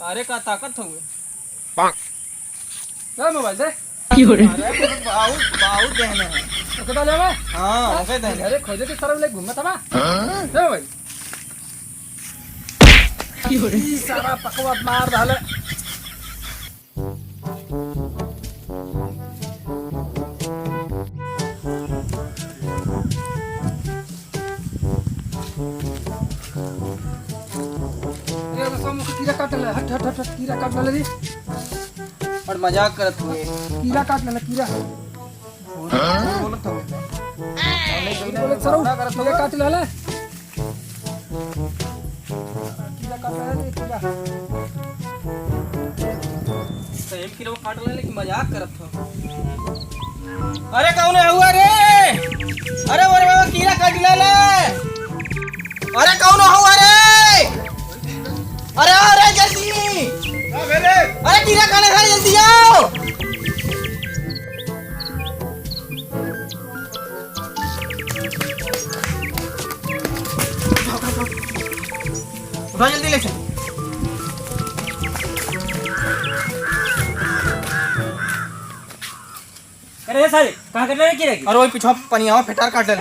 अरे का ताकत हुए मोबाइल दे बहुत बहुत देने हैं ओके डाले मैं हाँ ओके देने अरे खोजे तो सारा ले घूमना था बा दे मोबाइल ई सारा पकवाट मार डाले ये बस हम कीड़ा काट ले हट हट हट कीड़ा काट ले दी और मजाक करत हुए कीड़ा काट ले कीड़ा बोलत हुए बोले सरो कीड़ा काट ले ले कीड़ा काट ले कीड़ा तो 1 किलो काट ले लेकिन मजाक करत हो अरे कौन है हुआ रे अरे और बाबा कीड़ा काट ले ले अरे कौन हुआ रे अरे जल्दी हां मेरे अरे कीड़ा खाने खा जल्दी आओ उठा जल्दी ले चल अरे सारे कहाँ कर रहे हैं और वही पीछे पनियावा फेटार काट ले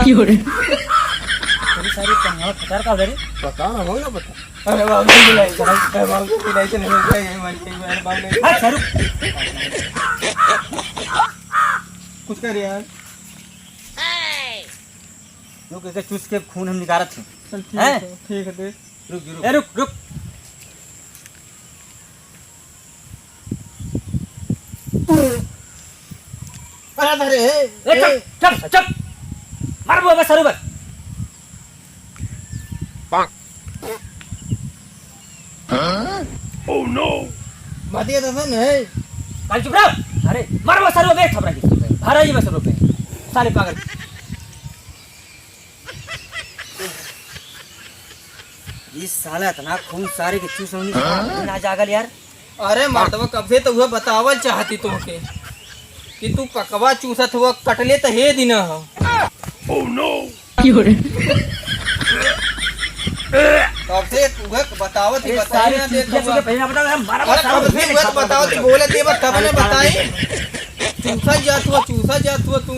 क्यों रे तेरी सारी पनियावा फटार का उधर पता ना होगा पता अरे बाबू जी ले चल बाबू जी ले चल नहीं मन के मेरे बाबू ने हां सर कुछ कर यार रुक के चूस के खून हम निकालत थे चल ठीक है दे रुक रुक अरे ए चल चल मार बाबा सरोवर ओह नो मादिया तो नहीं कल चुप रहो अरे मार बाबा सरोवर में खबरा की भारा जी बस रुपए साले पागल इस साला इतना खून सारे के चूस होनी ना जागल यार अरे मर्दवा कब से तो वह बतावल चाहती तुमके कि तू पकवा चूसत हुआ कटले तो हे दिन हो ओह नो क्यों रे कब से वह बतावत ही बताई ना देख तुझे पहले बता मारा अरे कब से वह बतावत ही बोले ते बात तब ने बताई चूसा जात हुआ तू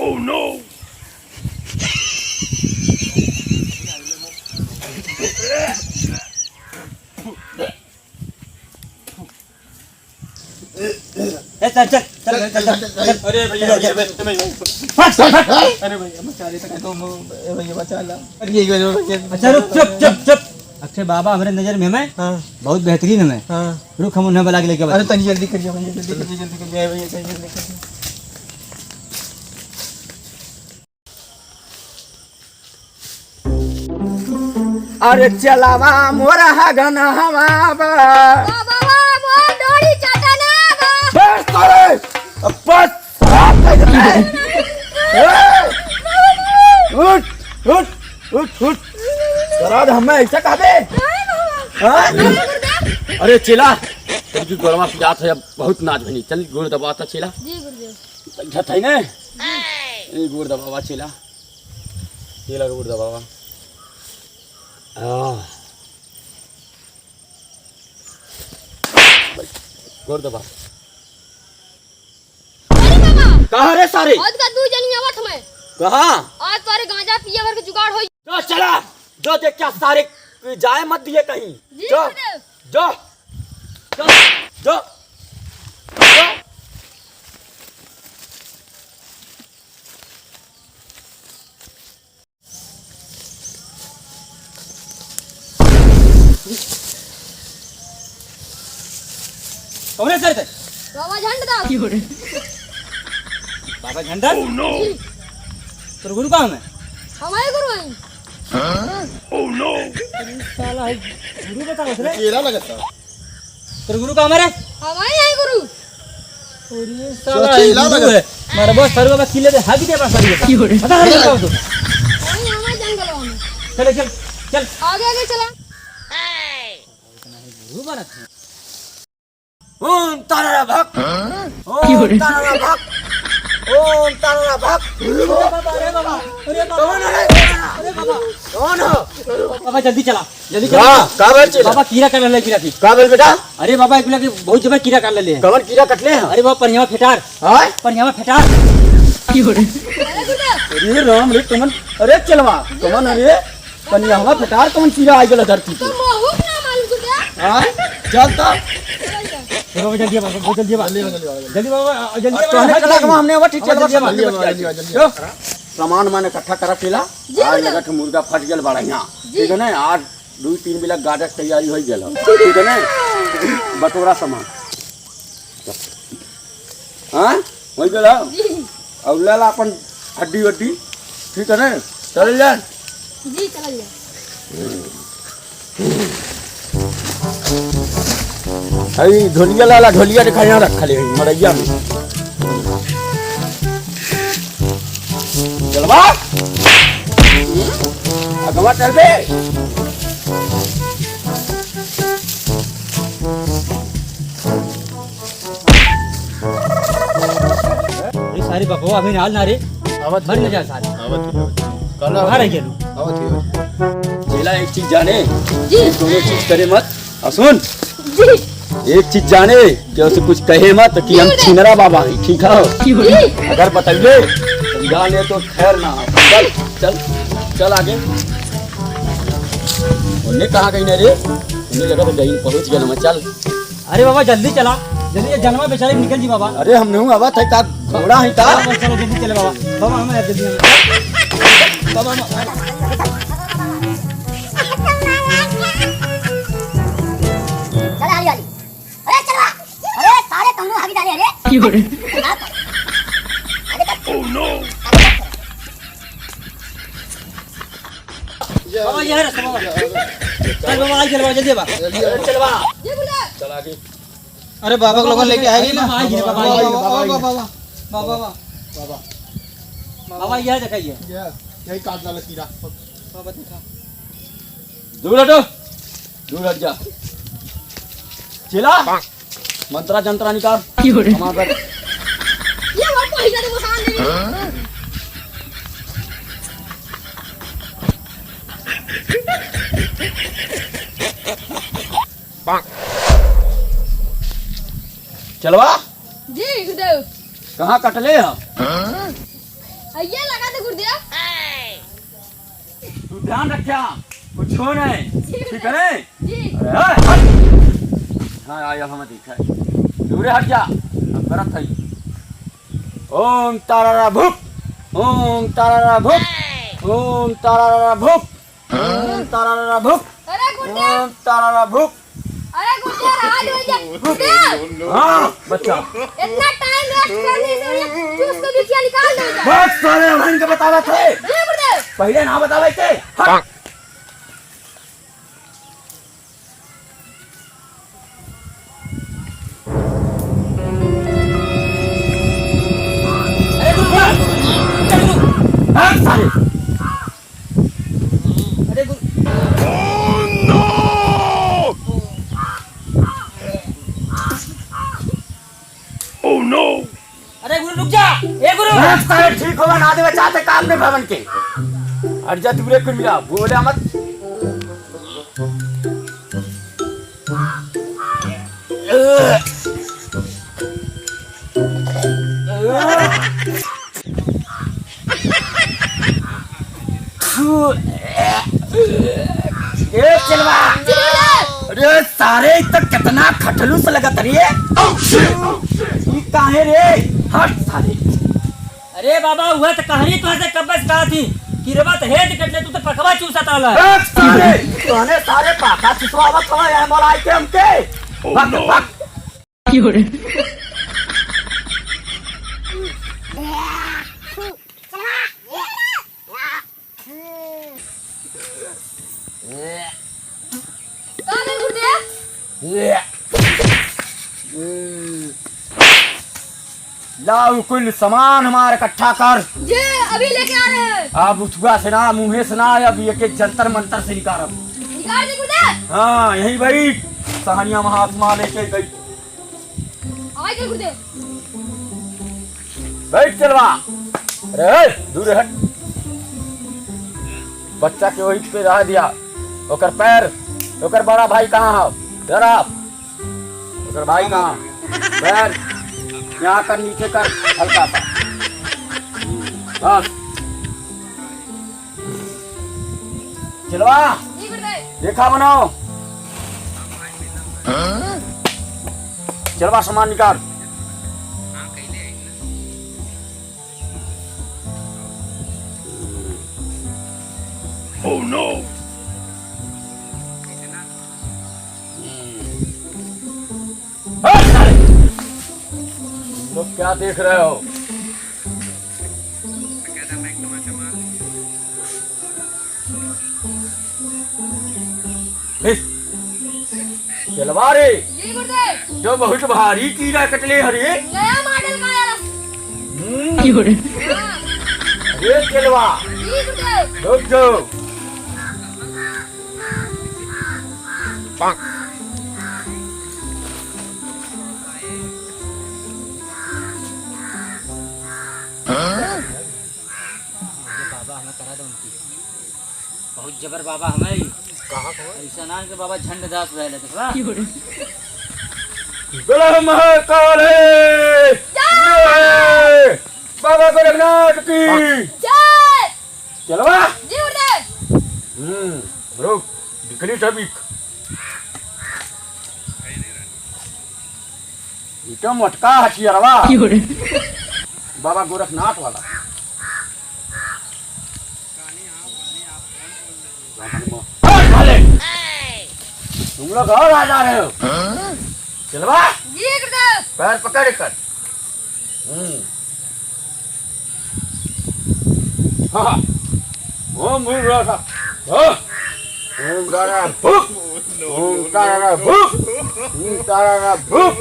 ओह नो चल चल चल चल अरे भैया अरे भैया बचा ले तो भैया बचा ला अच्छा रुक चुप चुप चुप अक्षय बाबा हमारे नजर में मैं बहुत बेहतरीन है मैं रुक हम उन्हें बुला के लेके अरे तनी जल्दी करिए भैया जल्दी करिए भैया जल्दी करिए अरे चलावा मोरा गना हमाबा बाबा मोर डोरी चटना बस करे बस साफ कर दे उठ उठ उठ उठ सराद हमें ऐसा कह दे हां अरे चेला तुझी गोरमा जात है बहुत नाच बनी चल गोड़ दबाता चेला जी गुरुदेव पंखा थाई ने ए गोड़ दबावा चेला चेला गोड़ दबावा गोड़ दबा अरे बाबा कहां रे सारे आज का 2 जनी आवत मैं कहां आज तोरे गांजा पिए भर के जुगाड़ होई जो चला जो देख क्या सारे जाए मत दिए कहीं जी जो गुरुदेव जो जो जो जो कौन है सर ते बाबा झंडा बाबा झंडा तो गुरु कहाँ है हमारे गुरु हैं साला है गुरु बता रहे केला लगता तो गुरु कहाँ है हमारे हैं गुरु अरे साला चेला लगा है मारा बस सर बाबा किले दे हाथ दे पास सर बता रहे हो तो वही हमारे जंगलों में चल चल चल आगे आगे चला गुरु बना ओम तारा भक्त ओम तारा भक्त ओम तारा भक्त अरे बाबा अरे बाबा कौन है कौन हो? बाबा जल्दी चला जल्दी हाँ, चला का बोल चला? बाबा कीड़ा काट ले कीड़ा की का बोल बेटा? अरे बाबा एक की बहुत जगह कीड़ा काट ले कवन कीड़ा कटले हैं? अरे बाबा परियावा फेटार हाँ? परियावा फेटार अरे गुरुदेव अरे राम रे कमन, अरे चलवा कमन, अरे कन्या फटार कमन कीड़ा आ गया धरती पे। तो महू ना मालूम गुरुदेव हाँ? चल तो बाबा जल्दी बाबा बहुत जल्दी बाबा जल्दी बाबा जल्दी कहने कला कमा हमने वो ठीक चल जल्दी बस सामान मैंने इकट्ठा करा केला आज लगा के मुर्गा फट गेल बड़ा यहाँ, ठीक है ना? आज 2-3 बिला गाड़ा के तैयारी हो गेल, ठीक है ना? बटोरा सामान हाँ हो गेल अब ले ला अपन हड्डी वड्डी, ठीक है ना? चल जा जी चला गया अरे ढोलिया लाला, ढोलिया दिखा यहाँ रखा ले मरैया में। चलवा अगवा चल बे। अरे सारे बाबा अभी नाल ना रे मर न जा सारे बाहर आई गेलू चेला एक चीज जाने, जी दोनों चीज करे मत। और सुन जी एक चीज जाने कि उसे कुछ कहे मत कि हम छिनरा बाबा हैं, ठीक है? जी अगर बताइए तो जाने तो खैर ना। चल चल चल आगे। उन्हें कहाँ गई ना रे? उन्हें लगा तो कहीं पहुंच गया मैं। चल अरे बाबा जल्दी चला जल्दी जन्मा बेचारे निकल जी बाबा अरे हम नहीं आवा थे का घोड़ा है का? बाबा, चलो जल्दी चले बाबा बाबा हमें जल्दी बाबा चला आली आली अरे चलवा अरे सारे कौनो हावी डाले अरे की हो रे बाबा ये है बाबा चल बाबा आई चल जल्दी बाबा चलवा जी गुरुदेव चल आगे। अरे बाबा के लोगन लेके आएगी ना। बाबा आएगी, बाबा आएगी, बाबा बाबा ये दिखाइए यही काटना लकीरा। बाबा दिखा दूर हटो, दूर हट जा। चला मंत्रा जंत्रा निकाल की हो रे हमारा। ये वो पहिला तो बसान नहीं चलवा जी गुरुदेव कहाँ कटले है? आइए लगा दे गुरुदेव तू ध्यान रखिया कुछ हो नहीं, ठीक है ने? जी अरे हट। हाँ आया हम देखा दूरे हट जा। अब करत है ओम तारारा भुक ओम तारारा भुक ओम तारारा भुक ओम तारारा भुक अरे गुरुदेव ओम तारारा भुक। अरे गुरुदेव हाथ धो जा गुरुदेव हाँ बच्चा इतना टाइम वेस्ट करने से चूस के बिटिया निकाल दो जा बहुत सारे हम के बतावे थे, जी गुरुदेव पहले ना बतावे थे। हट। हट सारे। अरे अरे गुरु रुक जा ए गुरु बहुत सारे ठीक होगा ना देवे चाहते काम में भवन के। हट जा दूरे कर मिला बोले मत। ए चलवा अरे सारे तक कितना खटलूस लगत रे। ई काहे रे? हट सारे। अरे बाबा हुआ तो कहानी तो से कब से कहा थी कि रे बात है टिकट ले तू तो पकवा चूसा ताला ए सारे तोने सारे पाका चिसवावत कहां है मोला आई के हमके। भाग भाग की हो रे अरे गुरुदेव लाओ कुल सामान हमारे इकट्ठा कर। जी अभी लेके आ रहे हैं अब उठुआ से ना मुंहे से ना अब ये के जंतर मंतर से निकाल। निकाल दे गुरुदेव हाँ यही भाई कहानियां महात्मा लेके गई। आ गए गुरुदेव बैठ चलवा। अरे दूर हट। बच्चा के वही पे रह दिया। ओकर पैर, ओकर बड़ा भाई कहाँ है? जरा ओकर भाई कहाँ? पैर यहाँ कर, नीचे कर, हल्का सा बस। चलवा जी गुरुदेव। देखा बनाओ। चलवा सामान निकाल। Oh no! लोग क्या देख रहे हो? चलवा रे, जी गुरुदेव। जो बहुत भारी कीड़ा कटले हरे। नया मॉडल का आया। हाँ। अरे चलवा जी गुरुदेव। रुक जाओ। बाबा हमें करा दो उनकी बहुत जबर बाबा हमें कहा ऐसा ना के बाबा झंड दास रहले तो गला महाकाल है जय बाबा गोरखनाथ की जय। चलवा। जी गुरुदेव। रुक दिखली टबिक इटा मटका हथियारवा बाबा गोरखनाथ वाला। तुम लोग और आ जा रहे हो? चलवा जी गुरुदेव। पैर पकड़ कर। हाँ ओम भूरा ओम तारा भूख ओम तारा भूख ओम तारा भूख।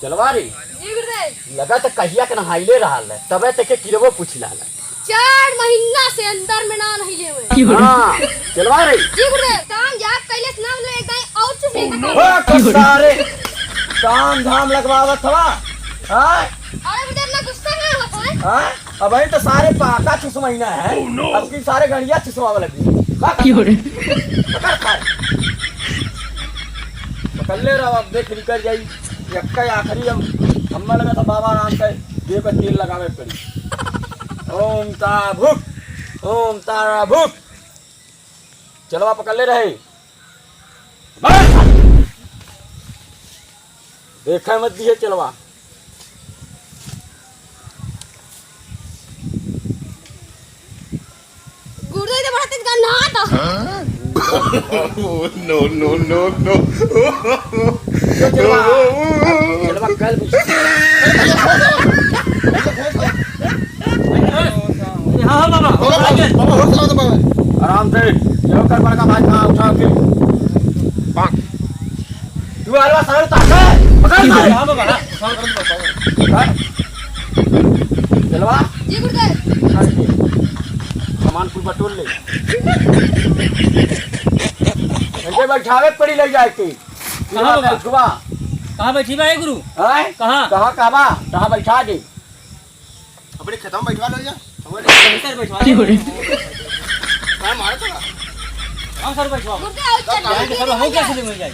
चलवा रे जी गुरुदेव। लगा तो कहिया के नहाइले रहा है तबे तक के किरवो पूछ ला 4 महीना से अंदर में ना नहीं ले हुए। हाँ चलवा रे जी गुरुदेव। काम जाप कैले से नाम ले गए और चुप ओ सारे काम धाम लगवावत हवा। हां अरे गुरुदेव ना गुस्सा ना होता है। हां अब ये तो सारे पाका छुस महीना है। अब की सारे गणिया छुसवावे लगी। पकड़ ले रहा अब देख निकल जाई। एक आखिरी हमें लगा था बाबा राम का देह पे तेल लगावे पड़ी। ओम तारा भूख ओम तारा भूख। चलवा पकड़ ले रहे देखा मत दिए चलवा। गुरुदेव ने बड़ा तेज गाना आता। No, no, no, no. चलवा कल हाँ बाबा आराम से जो कर बड़का भाई कहाँ उठा के तू आलवा सारे ताका पकड़ मार। हाँ बाबा चलवा जी गुरुदेव। सामान कुल बटोर ले ऐसे बैठावे पड़ी ले जाए के। कहाँ बाबा? सुबह कहाँ बैठी बा गुरु? हैं कहाँ? कहाँ काबा कहाँ बैठा दे अपने खेतों में बैठवा लो या भीतर बैठवा काम मारे था हाँ सर बैठवा गुरुदेव चल सर हो क्या मिल जाए।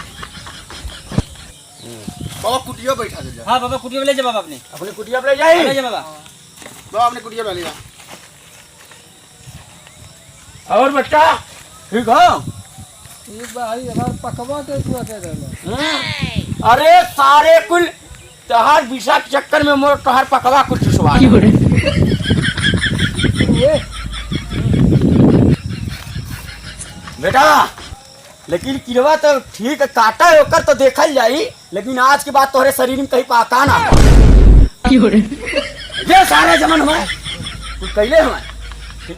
बाबा कुटिया बैठा दे जा। हाँ बाबा कुटिया में ले जा बाबा अपने अपनी कुटिया पे ले जाए। ले जा बाबा। बाबा अपने कुटिया में ले जा। और बच्चा ठीक हो? अरे सारे कुल तहार विषा के चक्कर में मोर तहार पकवा कुछ चुसवा बेटा। लेकिन किरवा तो ठीक काटा है ओकर तो देखल जाई। लेकिन आज के बाद तोहरे शरीर में कहीं पाका ना ये सारे जमन हमारे तू कैले हमारे